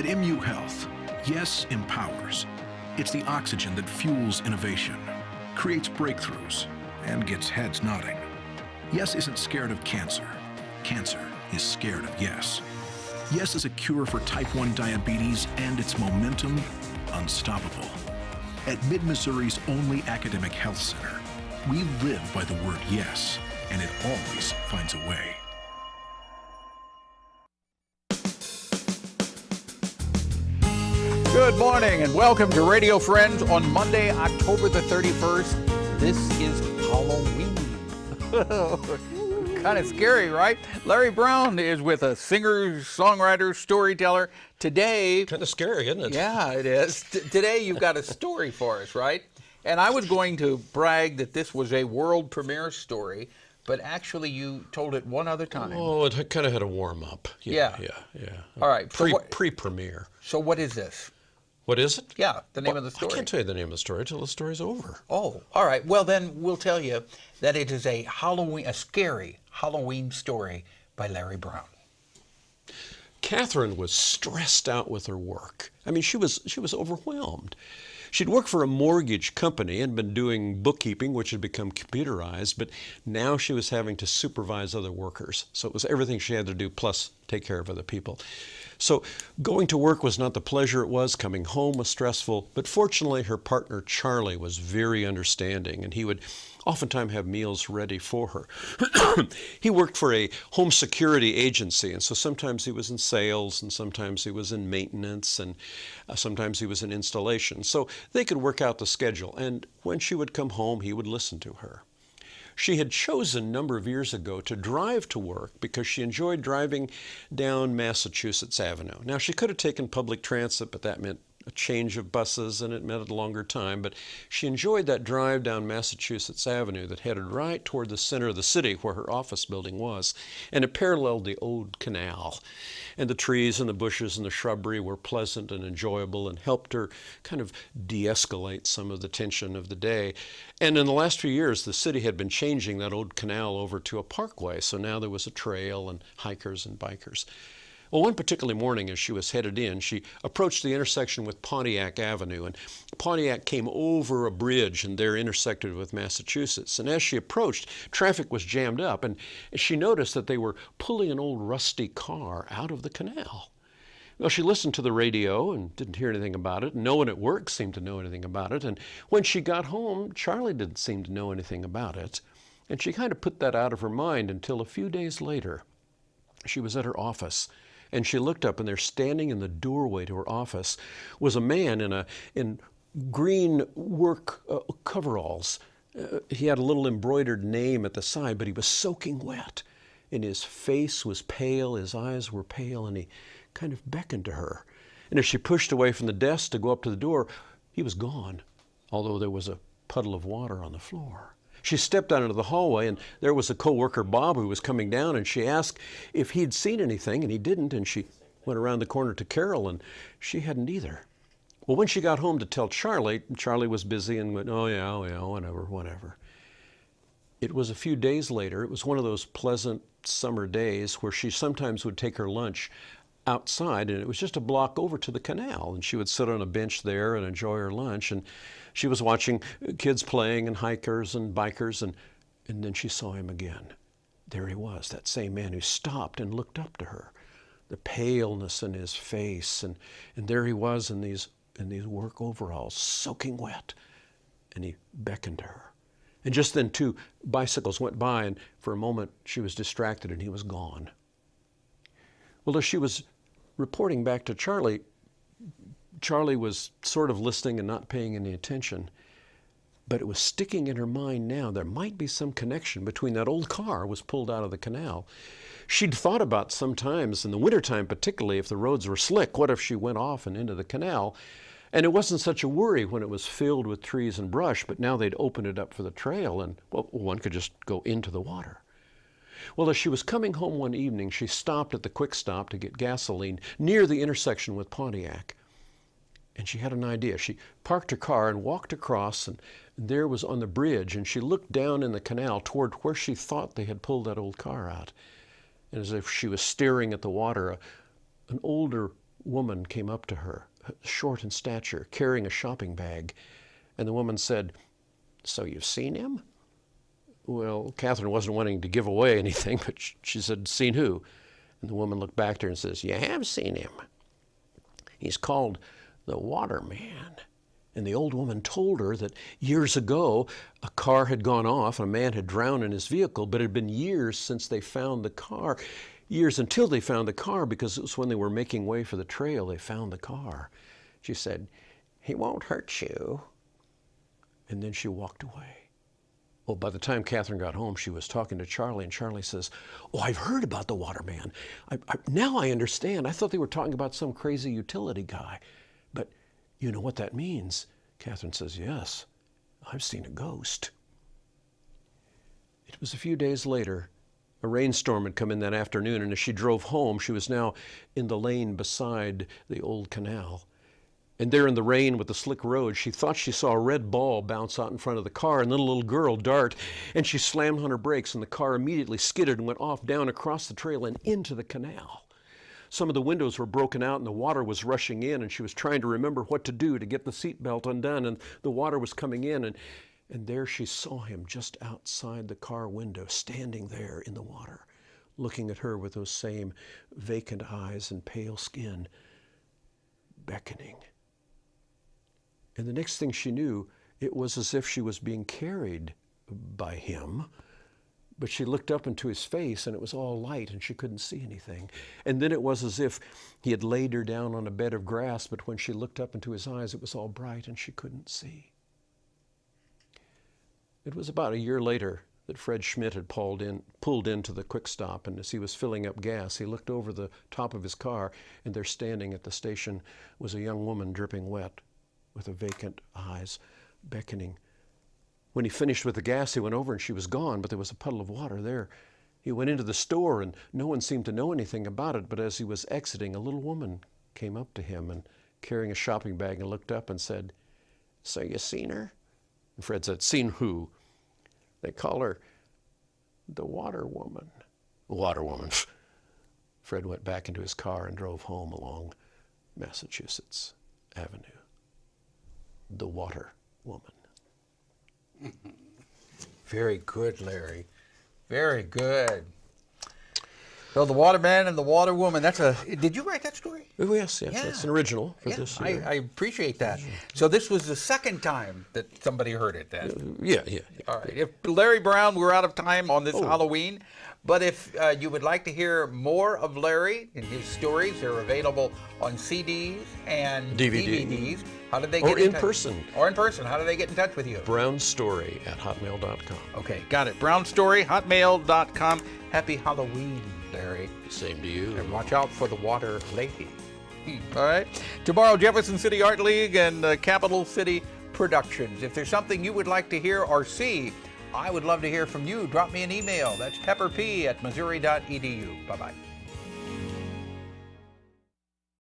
At MU Health, yes empowers. It's the oxygen that fuels innovation, creates breakthroughs, and gets heads nodding. Yes isn't scared of cancer. Cancer is scared of yes. Yes is a cure for type 1 diabetes and its momentum unstoppable. At Mid-Missouri's only academic health center, we live by the word yes, and it always finds a way. Good morning and welcome to Radio Friends on Monday, October the 31st. This is Halloween. Kind of scary, right? Larry Brown is with us, singer, songwriter, storyteller. Today... Kind of scary, isn't it? Yeah, it is. Today you've got a story for us, right? And I was going to brag that this was a world premiere story, but actually you told it one other time. Oh, it kind of had a warm-up. Yeah. Yeah. All right. Pre-premiere. So what is this? What is it? Yeah, the name of the story. I can't tell you the name of the story until the story's over. Oh, all right. Well, then we'll tell you that it is a scary Halloween story by Larry Brown. Catherine was stressed out with her work. I mean, she was overwhelmed. She'd worked for a mortgage company and been doing bookkeeping, which had become computerized, but now she was having to supervise other workers. So it was everything she had to do, plus take care of other people. So going to work was not the pleasure it was. Coming home was stressful. But fortunately, her partner, Charlie, was very understanding, and he would oftentimes have meals ready for her. He worked for a home security agency, and so sometimes he was in sales, and sometimes he was in maintenance, and sometimes he was in installation. So they could work out the schedule, and when she would come home, he would listen to her. She had chosen a number of years ago to drive to work because she enjoyed driving down Massachusetts Avenue. Now, she could have taken public transit, but that meant a change of buses and it meant a longer time. But she enjoyed that drive down Massachusetts Avenue that headed right toward the center of the city where her office building was. And it paralleled the old canal. And the trees and the bushes and the shrubbery were pleasant and enjoyable and helped her kind of de-escalate some of the tension of the day. And in the last few years, the city had been changing that old canal over to a parkway. So now there was a trail and hikers and bikers. Well, one particular morning as she was headed in, she approached the intersection with Pontiac Avenue, and Pontiac came over a bridge and there intersected with Massachusetts. And as she approached, traffic was jammed up, and she noticed that they were pulling an old rusty car out of the canal. Well, she listened to the radio and didn't hear anything about it. No one at work seemed to know anything about it. And when she got home, Charlie didn't seem to know anything about it. And she kind of put that out of her mind until a few days later. She was at her office. And she looked up, and there, standing in the doorway to her office, was a man in green work coveralls. He had a little embroidered name at the side, but he was soaking wet. And his face was pale, his eyes were pale, and he kind of beckoned to her. And as she pushed away from the desk to go up to the door, he was gone, although there was a puddle of water on the floor. She stepped out into the hallway, and there was a co-worker, Bob, who was coming down, and she asked if he'd seen anything, and he didn't, and she went around the corner to Carol, and she hadn't either. Well, when she got home to tell Charlie, Charlie was busy and went, oh, yeah, whatever. It was a few days later. It was one of those pleasant summer days where she sometimes would take her lunch outside, and it was just a block over to the canal, and she would sit on a bench there and enjoy her lunch, and she was watching kids playing and hikers and bikers, and then she saw him again. There he was, that same man who stopped and looked up to her, the paleness in his face, and there he was in these work overalls, soaking wet, and he beckoned to her. And just then 2 bicycles went by, and for a moment she was distracted, and he was gone. Well, as she was reporting back to Charlie, Charlie was sort of listening and not paying any attention, but it was sticking in her mind now. There might be some connection between that old car was pulled out of the canal. She'd thought about sometimes, in the wintertime particularly, if the roads were slick, what if she went off and into the canal? And it wasn't such a worry when it was filled with trees and brush, but now they'd opened it up for the trail, and well, one could just go into the water. Well, as she was coming home one evening, she stopped at the quick stop to get gasoline near the intersection with Pontiac. And she had an idea. She parked her car and walked across, and there was on the bridge, and she looked down in the canal toward where she thought they had pulled that old car out. And as if she was staring at the water, an older woman came up to her, short in stature, carrying a shopping bag. And the woman said, "So you've seen him?" Well, Catherine wasn't wanting to give away anything, but she said, "Seen who?" And the woman looked back to her and says, "You have seen him. He's called the Waterman." And the old woman told her that years ago a car had gone off and a man had drowned in his vehicle, but it had been years since they found the car. Years until they found the car, because it was when they were making way for the trail they found the car. She said, "He won't hurt you." And then she walked away. Well, by the time Catherine got home, she was talking to Charlie, and Charlie says, "Oh, I've heard about the Waterman. Now I understand. I thought they were talking about some crazy utility guy. But you know what that means?" Catherine says, "Yes, I've seen a ghost." It was a few days later. A rainstorm had come in that afternoon, and as she drove home, she was now in the lane beside the old canal. And there in the rain with the slick road, she thought she saw a red ball bounce out in front of the car and then a little girl dart, and she slammed on her brakes, and the car immediately skidded and went off down across the trail and into the canal. Some of the windows were broken out and the water was rushing in, and she was trying to remember what to do to get the seatbelt undone, and the water was coming in, and there she saw him just outside the car window, standing there in the water, looking at her with those same vacant eyes and pale skin, beckoning. And the next thing she knew, it was as if she was being carried by him. But she looked up into his face, and it was all light, and she couldn't see anything. And then it was as if he had laid her down on a bed of grass, but when she looked up into his eyes, it was all bright, and she couldn't see. It was about a year later that Fred Schmidt had pulled into the quick stop, and as he was filling up gas, he looked over the top of his car, and there standing at the station was a young woman dripping wet, with vacant eyes, beckoning. When he finished with the gas, he went over and she was gone, but there was a puddle of water there. He went into the store and no one seemed to know anything about it, but as he was exiting, a little woman came up to him and carrying a shopping bag and looked up and said, "So you seen her?" And Fred said, "Seen who?" "They call her the Water Woman." "Water Woman." Fred went back into his car and drove home along Massachusetts Avenue. The Water Woman. Very good, Larry. Very good. So the Waterman and the Water Woman. Did you write that story? Oh, yes. Yeah. That's an original for Yeah, this year. I appreciate that. So this was the second time that somebody heard it then? Yeah. All right. If Larry Brown, we're out of time on this Halloween, but if you would like to hear more of Larry and his stories, they're available on CDs and DVDs. How did they get in touch? Person. Or in person. How do they get in touch with you? brownstory@hotmail.com. Okay, got it. brownstory@hotmail.com. Happy Halloween, Larry. Same to you. And watch out for the water lady. All right. Tomorrow, Jefferson City Art League and Capital City Productions. If there's something you would like to hear or see, I would love to hear from you. Drop me an email. That's pepperp@missouri.edu. Bye-bye.